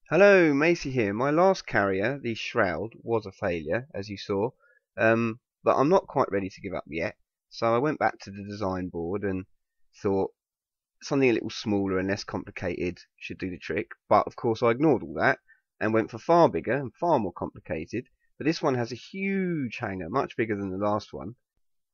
Hello, Macey here. My last carrier, the Shroud, was a failure, as you saw, but I'm not quite ready to give up yet. So I went back to the design board and thought something a little smaller and less complicated should do the trick. But of course I ignored all that and went for far bigger and far more complicated. But this one has a huge hangar, much bigger than the last one.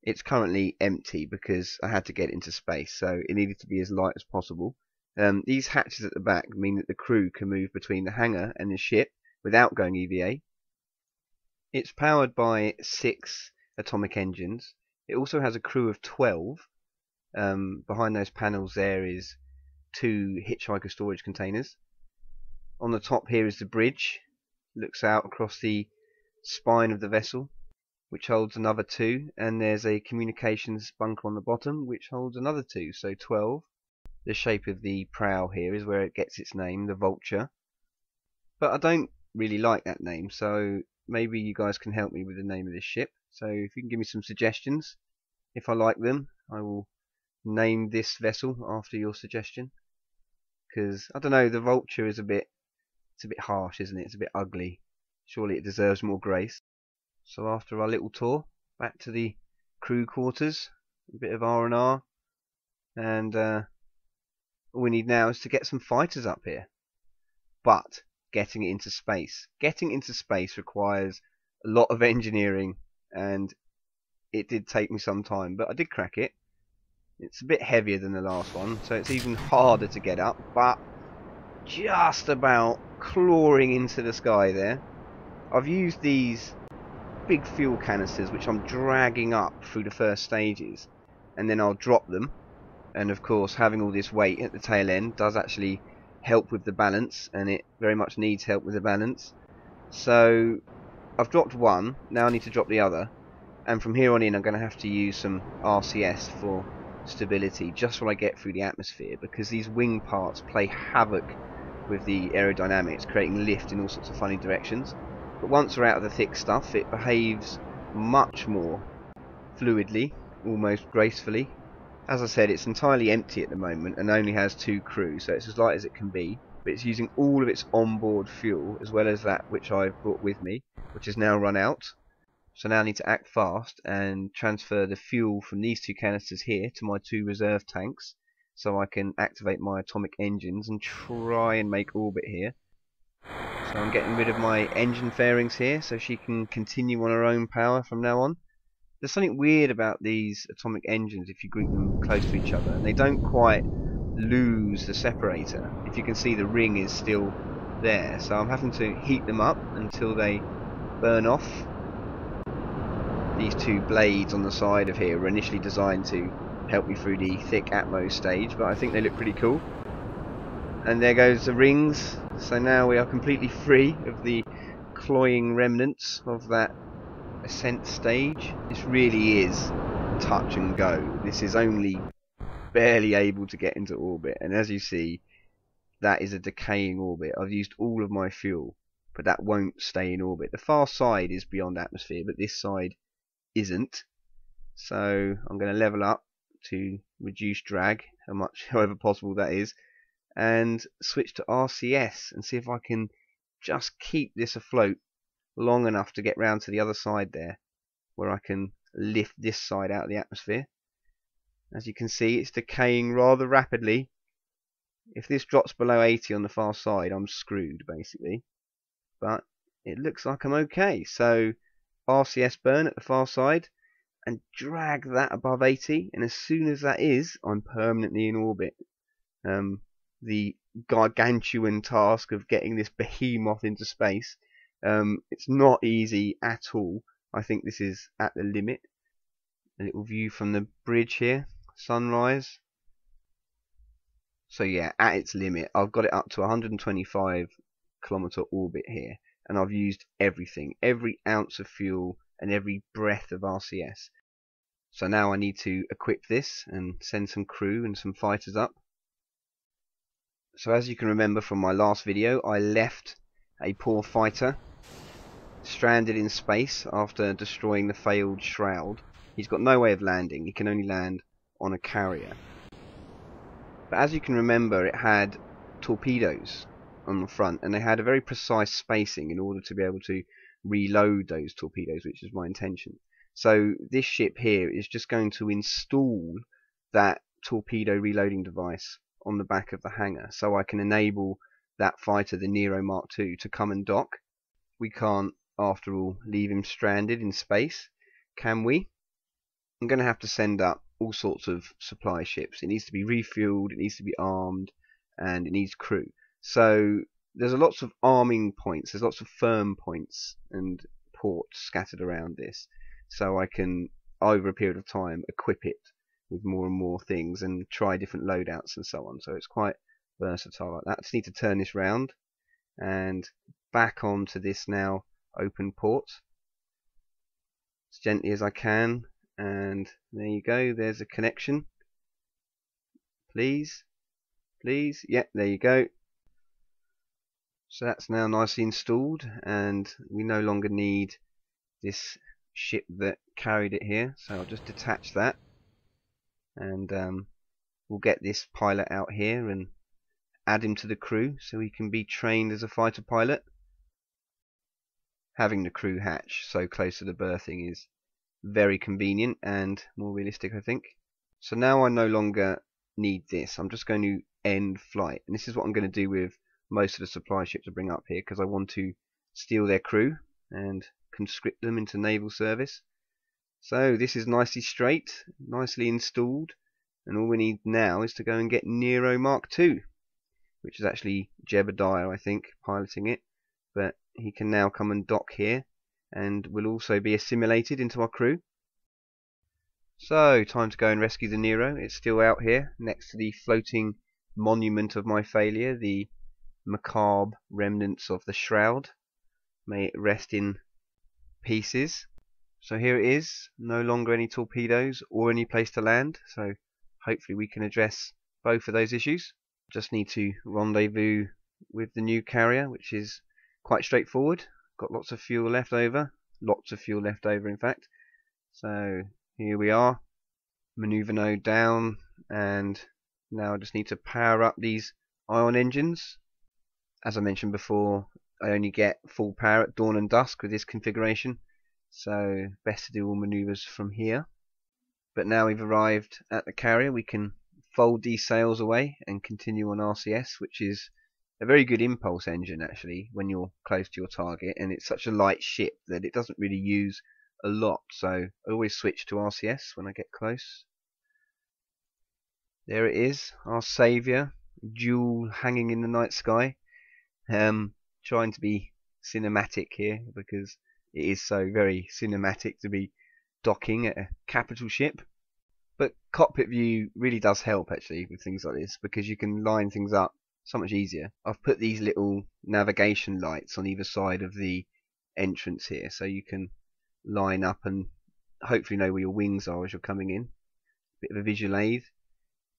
It's currently empty because I had to get into space, so it needed to be as light as possible. These hatches at the back mean that the crew can move between the hangar and the ship without going EVA. It's powered by 6 atomic engines. It also has a crew of 12. Behind those panels there is 2 hitchhiker storage containers. On the top here is the bridge. Looks out across the spine of the vessel, which holds another 2, and there's a communications bunker on the bottom which holds another 2, so 12. The shape of the prow here is where it gets its name, the Vulture. But I don't really like that name, so maybe you guys can help me with the name of this ship. So if you can give me some suggestions, if I like them, I will name this vessel after your suggestion. Because, I don't know, the Vulture is it's a bit harsh, isn't it? It's a bit ugly. Surely it deserves more grace. So after our little tour, back to the crew quarters, a bit of R&R, and all we need now is to get some fighters up here. But getting it into space. Getting into space requires a lot of engineering, and it did take me some time, but I did crack it. It's a bit heavier than the last one, so it's even harder to get up, but just about clawing into the sky there. I've used these big fuel canisters which I'm dragging up through the first stages, and then I'll drop them. And of course, having all this weight at the tail end does actually help with the balance, and it very much needs help with the balance. So I've dropped one, now I need to drop the other, and from here on in I'm going to have to use some RCS for stability just while I get through the atmosphere, because these wing parts play havoc with the aerodynamics, creating lift in all sorts of funny directions. But once we're out of the thick stuff, it behaves much more fluidly, almost gracefully. As I said, it's entirely empty at the moment and only has 2 crew, so it's as light as it can be, but it's using all of its onboard fuel as well as that which I've brought with me, which has now run out. So now I need to act fast and transfer the fuel from these 2 canisters here to my 2 reserve tanks, so I can activate my atomic engines and try and make orbit here. So I'm getting rid of my engine fairings here so she can continue on her own power from now on. There's something weird about these atomic engines if you group them close to each other, and they don't quite lose the separator. If you can see, the ring is still there, so I'm having to heat them up until they burn off. These 2 blades on the side of here were initially designed to help me through the thick atmo stage, but I think they look pretty cool. And there goes the rings, so now we are completely free of the cloying remnants of that ascent stage. This really is touch and go. This is only barely able to get into orbit, and as you see, that is a decaying orbit. I've used all of my fuel, but that won't stay in orbit. The far side is beyond atmosphere, but this side isn't. So I'm going to level up to reduce drag, however possible that is, and switch to RCS and see if I can just keep this afloat long enough to get round to the other side there, where I can lift this side out of the atmosphere. As you can see, it's decaying rather rapidly. If this drops below 80 on the far side, I'm screwed basically, but it looks like I'm okay. So RCS burn at the far side and drag that above 80, and as soon as that is, I'm permanently in orbit. The gargantuan task of getting this behemoth into space, it's not easy at all. I think this is at the limit. A little view from the bridge here, sunrise. So yeah, at its limit. I've got it up to 125-kilometer orbit here, and I've used everything, every ounce of fuel and every breath of RCS. So now I need to equip this and send some crew and some fighters up. So as you can remember from my last video, I left a poor fighter stranded in space after destroying the failed Shroud. He's got no way of landing, he can only land on a carrier. But as you can remember, it had torpedoes on the front, and they had a very precise spacing in order to be able to reload those torpedoes, which is my intention. So this ship here is just going to install that torpedo reloading device on the back of the hangar, so I can enable that fighter, the Nero Mark II, to come and dock. We can't, after all, leave him stranded in space, can we? I'm going to have to send up all sorts of supply ships. It needs to be refueled, it needs to be armed, and it needs crew. So there's lots of arming points, there's lots of firm points and ports scattered around this, so I can, over a period of time, equip it with more and more things and try different loadouts and so on. So it's quite versatile like that. I just need to turn this round and back onto this now open port as gently as I can, and there you go, there's a connection. Please, yeah, there you go. So that's now nicely installed, and we no longer need this ship that carried it here, so I'll just detach that, and we'll get this pilot out here and add him to the crew so he can be trained as a fighter pilot. Having the crew hatch so close to the berthing is very convenient and more realistic, I think. So now I no longer need this. I'm just going to end flight, and this is what I'm going to do with most of the supply ships I bring up here, because I want to steal their crew and conscript them into naval service. So this is nicely straight, nicely installed, and all we need now is to go and get Nero Mark II, which is actually Jebediah, I think, piloting it, but he can now come and dock here and will also be assimilated into our crew. So time to go and rescue the Nero. It's still out here next to the floating monument of my failure, the macabre remnants of the Shroud. May it rest in pieces. So here it is, no longer any torpedoes or any place to land, so hopefully we can address both of those issues. Just need to rendezvous with the new carrier, which is quite straightforward. Got lots of fuel left over, in fact. So here we are, maneuver node down, and now I just need to power up these ion engines. As I mentioned before, I only get full power at dawn and dusk with this configuration, so best to do all maneuvers from here. But now we've arrived at the carrier, we can fold these sails away and continue on RCS, which is a very good impulse engine actually when you're close to your target, and it's such a light ship that it doesn't really use a lot, so I always switch to RCS when I get close. There it is, our saviour, jewel hanging in the night sky. Trying to be cinematic here because it is so very cinematic to be docking at a capital ship. But cockpit view really does help actually with things like this, because you can line things up so much easier. I've put these little navigation lights on either side of the entrance here, so you can line up and hopefully know where your wings are as you're coming in. Bit of a visual aid,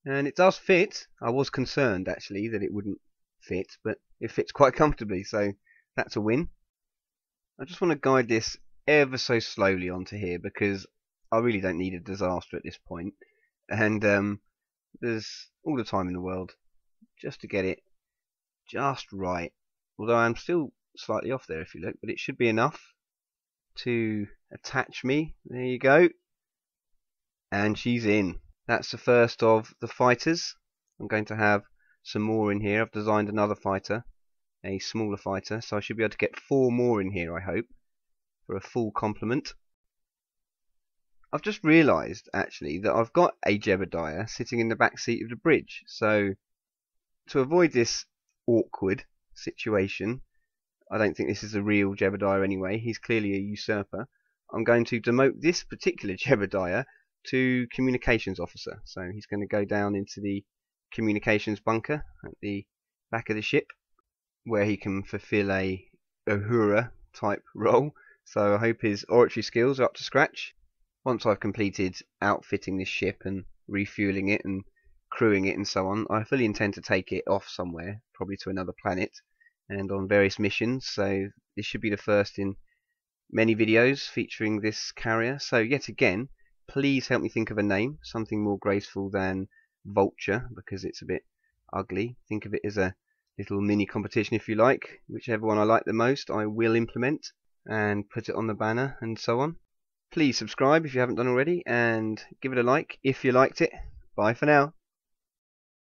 and it does fit. I was concerned actually that it wouldn't fit, but it fits quite comfortably, so that's a win. I just want to guide this ever so slowly onto here because I really don't need a disaster at this point, and there's all the time in the world just to get it just right. Although I'm still slightly off there if you look, but it should be enough to attach me. There you go, and she's in. That's the first of the fighters. I'm going to have some more in here. I've designed another fighter, a smaller fighter, so I should be able to get 4 more in here, I hope, for a full complement. I've just realised actually that I've got a Jebediah sitting in the back seat of the bridge, so to avoid this awkward situation, I don't think this is a real Jebediah anyway, he's clearly a usurper, I'm going to demote this particular Jebediah to communications officer. So he's going to go down into the communications bunker at the back of the ship, where he can fulfill a Uhura type role. So I hope his oratory skills are up to scratch. Once I've completed outfitting this ship and refueling it and crewing it and so on, I fully intend to take it off somewhere, probably to another planet, and on various missions. So this should be the first in many videos featuring this carrier. So yet again, please help me think of a name, something more graceful than Vulture, because it's a bit ugly. Think of it as a little mini competition, if you like. Whichever one I like the most, I will implement and put it on the banner and so on. Please subscribe if you haven't done already, and give it a like if you liked it. Bye for now.